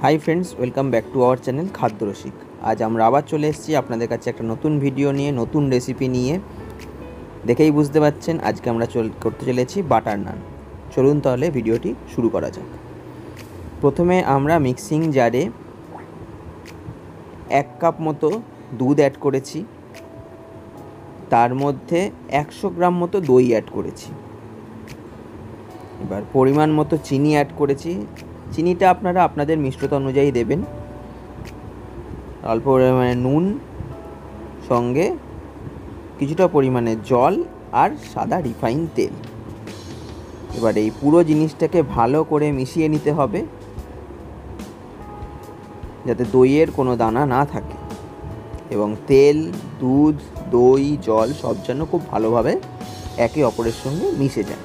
High friends welcome back to our channel Khadya Rasik. आज আমরা আবার চলে এসেছি আপনাদের কাছে একটা নতুন ভিডিও নিয়ে, নতুন রেসিপি নিয়ে। দেখেই বুঝতে পাচ্ছেন আজকে আমরা করতে চলেছি বাটার নান। চলুন তাহলে ভিডিওটি শুরু করা যাক। প্রথমে আমরা মিক্সিং জারে 1 কাপ মতো দুধ অ্যাড করেছি, তার মধ্যে 100 গ্রাম মতো দই অ্যাড করেছি। এবার পরিমাণ মতো চিনি অ্যাড করেছি। চিনিটা আপনারা আপনাদের মিষ্টতা অনুযায়ী দেবেন। অল্প পরিমাণে নুন, সঙ্গে কিছুটা পরিমাণে জল আর সাদা রিফাইন তেল। এবার এই পুরো জিনিসটাকে ভালো করে মিশিয়ে নিতে হবে, যাতে দইয়ের কোনো দানা না থাকে এবং তেল, দুধ, দই, জল সব যেন খুব ভালোভাবে একে অপরের সঙ্গে মিশে যায়।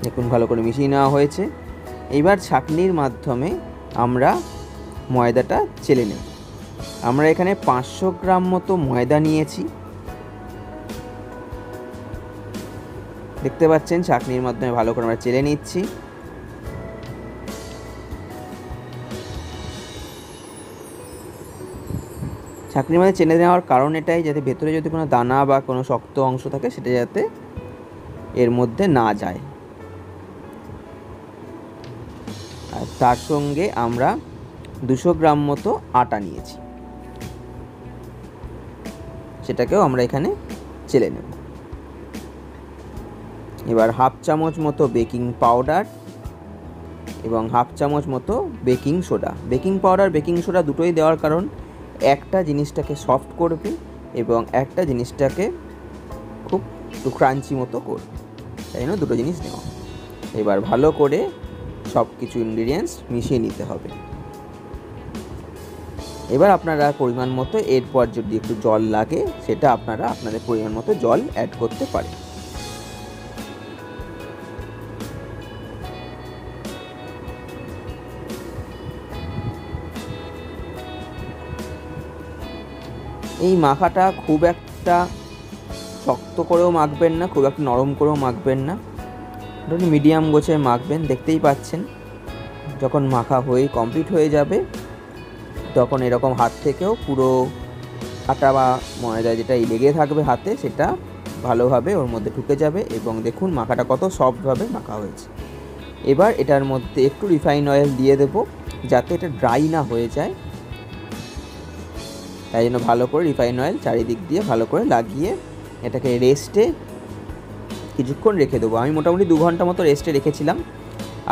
দেখুন ভালো করে মিশিয়ে নেওয়া হয়েছে। এইবার ছাঁকনির মাধ্যমে আমরা ময়দাটা চেলে নেব। আমরা এখানে 500 গ্রাম মতো ময়দা নিয়েছি। দেখতে পাচ্ছেন ছাঁকনির মাধ্যমে ভালো করে আমরা চেলে নিচ্ছি। ছাঁকনির মধ্যে চেলে নেওয়ার কারণ এটাই, যাতে ভেতরে যদি কোনো দানা বা কোনো শক্ত অংশ থাকে সেটা যাতে এর মধ্যে না যায়। আর তার সঙ্গে আমরা 200 গ্রাম মতো আটা নিয়েছি, সেটাকেও আমরা এখানে চেলে নেব। এবার হাফ চামচ মতো বেকিং পাউডার এবং হাফ চামচ মতো baking soda. Baking powder, baking soda দুটোই দেওয়ার কারণ একটা জিনিসটাকে সফট করবে এবং একটা জিনিসটাকে খুব একটু ক্রাঞ্চি মতো করবে, তাই জন্য দুটো জিনিস নেওয়া। এবার ভালো করে সব কিছু ইনগ্রিডিয়েন্টস মিশিয়ে নিতে হবে। এবার আপনারা পরিমাণ মতো, এরপর যদি একটু জল লাগে সেটা আপনারা আপনাদের পরিমাণ মতো জল অ্যাড করতে পারেন। এই মাখাটা খুব একটা শক্ত করেও মাখবেন না, খুব একটা নরম করেও মাখবেন না, মিডিয়াম গোছে মাখবেন। দেখতেই পাচ্ছেন যখন মাখা হয়ে কমপ্লিট হয়ে যাবে তখন এরকম হাত থেকেও পুরো আটা বা ময়দা যেটা লেগে থাকবে হাতে সেটা ভালোভাবে ওর মধ্যে ঢুকে যাবে এবং দেখুন মাখাটা কত সফটভাবে মাখা হয়েছে। এবার এটার মধ্যে একটু রিফাইন অয়েল দিয়ে দেব, যাতে এটা ড্রাই না হয়ে যায়। তাই জন্য ভালো করে রিফাইন অয়েল চারিদিক দিয়ে ভালো করে লাগিয়ে এটাকে রেস্টে কিছুক্ষণ রেখে দেবো। আমি মোটামুটি 2 ঘন্টা মতো রেস্টে রেখেছিলাম।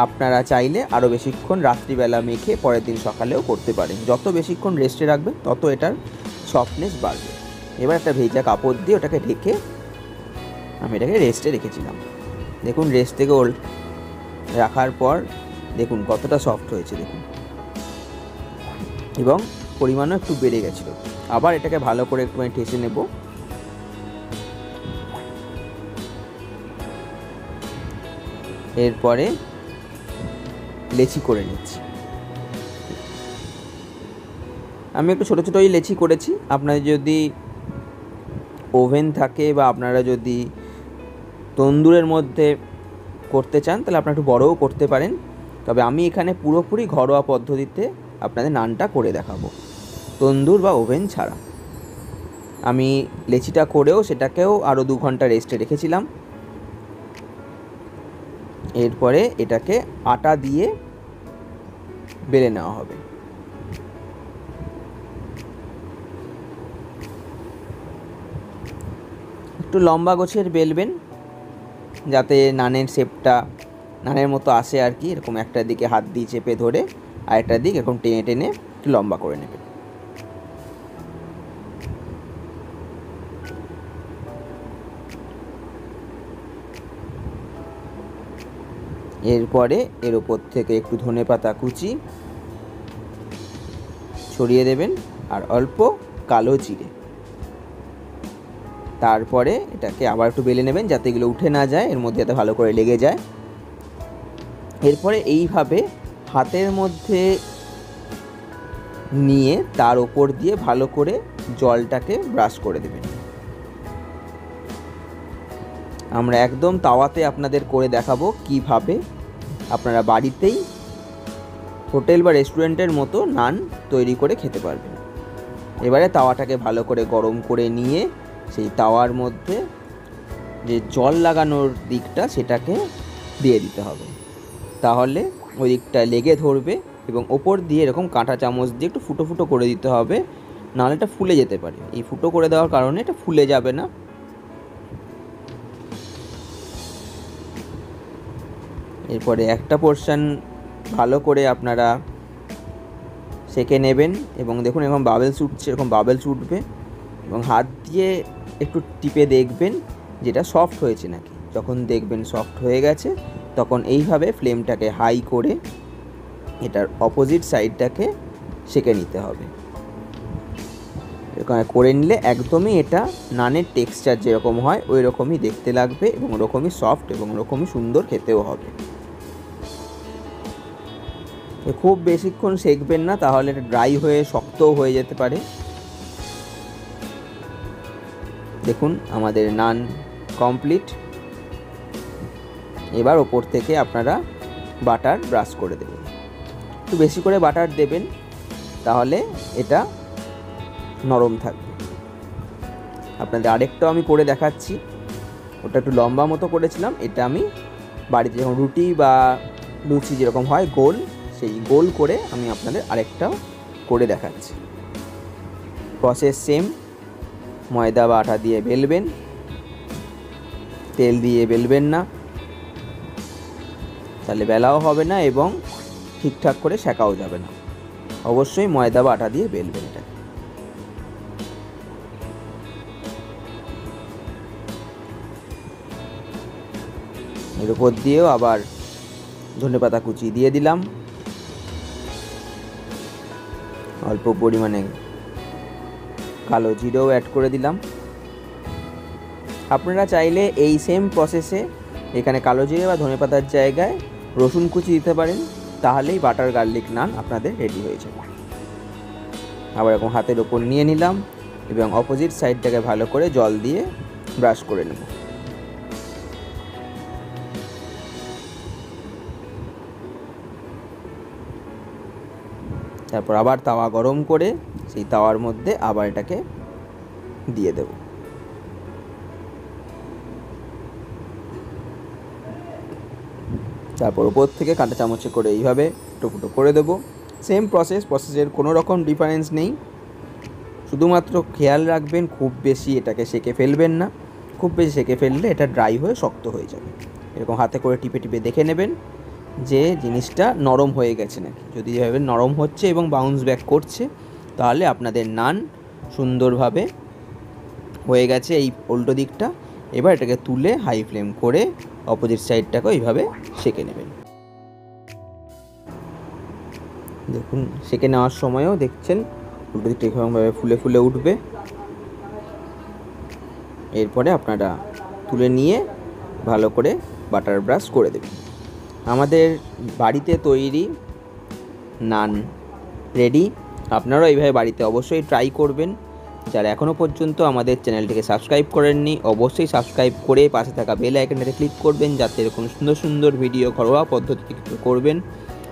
আপনারা চাইলে আরও বেশিক্ষণ রাত্রিবেলা মেখে পরের দিন সকালেও করতে পারেন। যত বেশিক্ষণ রেস্টে রাখবেন তত এটার সফটনেস বাড়বে। এবার একটা ভেজা কাপড় দিয়ে ওটাকে ঢেকে আমি এটাকে রেস্টে রেখেছিলাম। দেখুন রেস্ট থেকে রাখার পর দেখুন কতটা সফট হয়েছে দেখুন, এবং পরিমাণও একটু বেড়ে গেছিলো। আবার এটাকে ভালো করে একটুখানি ঠেসে নেব। এরপরে লেচি করে নিচ্ছি। আমি একটু ছোটো ছোটোই লেচি করেছি। আপনাদের যদি ওভেন থাকে বা আপনারা যদি তন্দুরের মধ্যে করতে চান তাহলে আপনারা একটু বড়ও করতে পারেন। তবে আমি এখানে পুরোপুরি ঘরোয়া পদ্ধতিতে আপনাদের নানটা করে দেখাবো, তন্দুর বা ওভেন ছাড়া। আমি লেচিটা করেও সেটাকেও আরও 2 ঘন্টা রেস্টে রেখেছিলাম। এরপরে এটাকে আটা দিয়ে বেলে নেওয়া হবে। একটু লম্বা গোছের বেলবেন, যাতে নানের শেপটা নানের মতো আসে আর কি। এরকম একটা দিকে হাত দিয়ে চেপে ধরে আর একটা দিক এরকম টেনে টেনে একটু লম্বা করে নেবেন। এরপরে এর ওপর থেকে একটু ধনেপাতা কুচি ছড়িয়ে দেবেন আর অল্প কালো জিরে। তারপরে এটাকে আবার একটু বেলে নেবেন যাতে এগুলো উঠে না যায়, এর মধ্যে যাতে ভালো করে লেগে যায়। এরপরে এইভাবে হাতের মধ্যে নিয়ে তার ওপর দিয়ে ভালো করে জলটাকে ব্রাশ করে দেবেন। আমরা একদম তাওয়াতে আপনাদের করে দেখাবো কিভাবে আপনারা বাড়িতেই হোটেল বা রেস্টুরেন্টের মতো নান তৈরি করে খেতে পারবেন। এবারে তাওয়াটাকে ভালো করে গরম করে নিয়ে সেই তাওয়ার মধ্যে যে জল লাগানোর দিকটা সেটাকে দিয়ে দিতে হবে, তাহলে ওই দিকটা লেগে ধরবে এবং ওপর দিয়ে এরকম কাঁটা চামচ দিয়ে একটু ফুটো ফুটো করে দিতে হবে, নাহলে এটা ফুলে যেতে পারে। এই ফুটো করে দেওয়ার কারণে এটা ফুলে যাবে না। এরপরে একটা পোর্শন ভালো করে আপনারা সেঁকে নেবেন এবং দেখুন এরকম বাবেলস উঠছে, এরকম বাবেলস উঠবে এবং হাত দিয়ে একটু টিপে দেখবেন যেটা সফট হয়েছে নাকি। যখন দেখবেন সফট হয়ে গেছে তখন এইভাবে ফ্লেমটাকে হাই করে এটার অপোজিট সাইডটাকে সেঁকে নিতে হবে। এরকম করে নিলে একদমই এটা নানের টেক্সচার যেরকম হয় ওই রকমই দেখতে লাগবে এবং ওরকমই সফট এবং ওরকমই সুন্দর খেতেও হবে। খুব বেশিক্ষণ সেঁকবেন না, তাহলে এটা ড্রাই হয়ে শক্তও হয়ে যেতে পারে। দেখুন আমাদের নান কমপ্লিট। এবার ওপর থেকে আপনারা বাটার ব্রাশ করে দেবেন, একটু বেশি করে বাটার দেবেন, তাহলে এটা নরম থাকবে। আপনাদের আরেকটাও আমি করে দেখাচ্ছি, ওটা একটু লম্বা মতো করেছিলাম, এটা আমি বাড়িতে যখন রুটি বা লুচি যেরকম হয় গোল, সেই গোল করে আমি আপনাদের আরেকটাও করে দেখাচ্ছি। প্রসেস সেম, ময়দা বা আটা দিয়ে বেলবেন, তেল দিয়ে বেলবেন না, তাহলে বেলাও হবে না এবং ঠিকঠাক করে সেকাও যাবে না। অবশ্যই ময়দা বা আটা দিয়ে বেলবেন এটা। এর উপর দিয়েও আবার ধনেপাতা কুচি দিয়ে দিলাম, অল্প পরিমাণে কালো জিরেও অ্যাড করে দিলাম। আপনারা চাইলে এই সেম প্রসেসে এখানে কালো জিরে বা ধনেপাতার জায়গায় রসুন কুচি দিতে পারেন, তাহলেই বাটার গার্লিক নান আপনাদের রেডি হয়ে যাবে। আবার এরকম হাতের ওপর নিয়ে নিলাম এবং অপোজিট সাইডটাকে ভালো করে জল দিয়ে ব্রাশ করে নেব। তারপর আবার তাওয়া গরম করে সেই তাওয়ার মধ্যে আবার এটাকে দিয়ে দেব। তারপর ওপর থেকে কাঁটা চামচে করে এইভাবে টুকরো করে দেবো। সেম প্রসেসের কোনো রকম ডিফারেন্স নেই, শুধুমাত্র খেয়াল রাখবেন খুব বেশি এটাকে সেঁকে ফেলবেন না। খুব বেশি সেঁকে ফেললে এটা ড্রাই হয়ে শক্ত হয়ে যাবে। এরকম হাতে করে টিপে টিপে দেখে নেবেন যে জিনিসটা নরম হয়ে গেছে নাকি। যদি এভাবে নরম হচ্ছে এবং বাউন্স ব্যাক করছে, তাহলে আপনাদের নান সুন্দরভাবে হয়ে গেছে এই উল্টো দিকটা। এবার এটাকে তুলে হাই ফ্লেম করে অপোজিট সাইডটাকে এইভাবে সেঁকে নেবেন। দেখুন সেঁকে নেওয়ার সময়ও দেখছেন উল্টো দিকটা এরকমভাবে ফুলে ফুলে উঠবে। এরপরে আপনারা তুলে নিয়ে ভালো করে বাটার ব্রাশ করে দেবেন। আমাদের বাড়িতে তৈরি নান রেডি। আপনারাও এইভাবে বাড়িতে অবশ্যই ট্রাই করবেন। যারা এখনও পর্যন্ত আমাদের চ্যানেলটিকে সাবস্ক্রাইব করেননি, অবশ্যই সাবস্ক্রাইব করে পাশে থাকা বেল আইকনটাতে ক্লিক করবেন, যাতে এরকম সুন্দর সুন্দর ভিডিও ঘরোয়া পদ্ধতিতে করবেন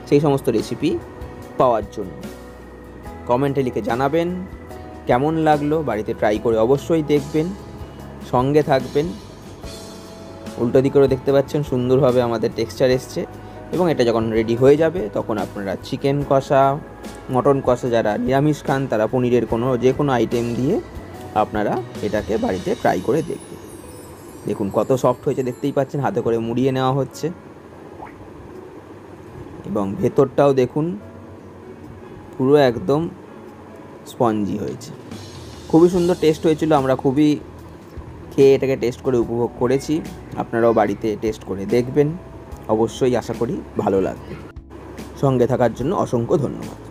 সেই সমস্ত রেসিপি পাওয়ার জন্য। কমেন্টে লিখে জানাবেন কেমন লাগলো, বাড়িতে ট্রাই করে অবশ্যই দেখবেন, সঙ্গে থাকবেন। উল্টো দিকেও দেখতে পাচ্ছেন সুন্দরভাবে আমাদের টেক্সচার এসছে এবং এটা যখন রেডি হয়ে যাবে তখন আপনারা চিকেন কষা, মটন কষা, যারা নিরামিষ খান তারা পনিরের যে কোনো আইটেম দিয়ে আপনারা এটাকে বাড়িতে ট্রাই করে দেখবেন। দেখুন কত সফট হয়েছে, দেখতেই পাচ্ছেন হাতে করে মুড়িয়ে নেওয়া হচ্ছে এবং ভেতরটাও দেখুন পুরো একদম স্পঞ্জি হয়েছে। খুবই সুন্দর টেস্ট হয়েছিল, আমরা খুবই খেয়ে এটাকে টেস্ট করে উপভোগ করেছি। আপনারাও বাড়িতে টেস্ট করে দেখবেন, অবশ্যই আশা করি ভালো লাগবে। সঙ্গে থাকার জন্য অসংখ্য ধন্যবাদ।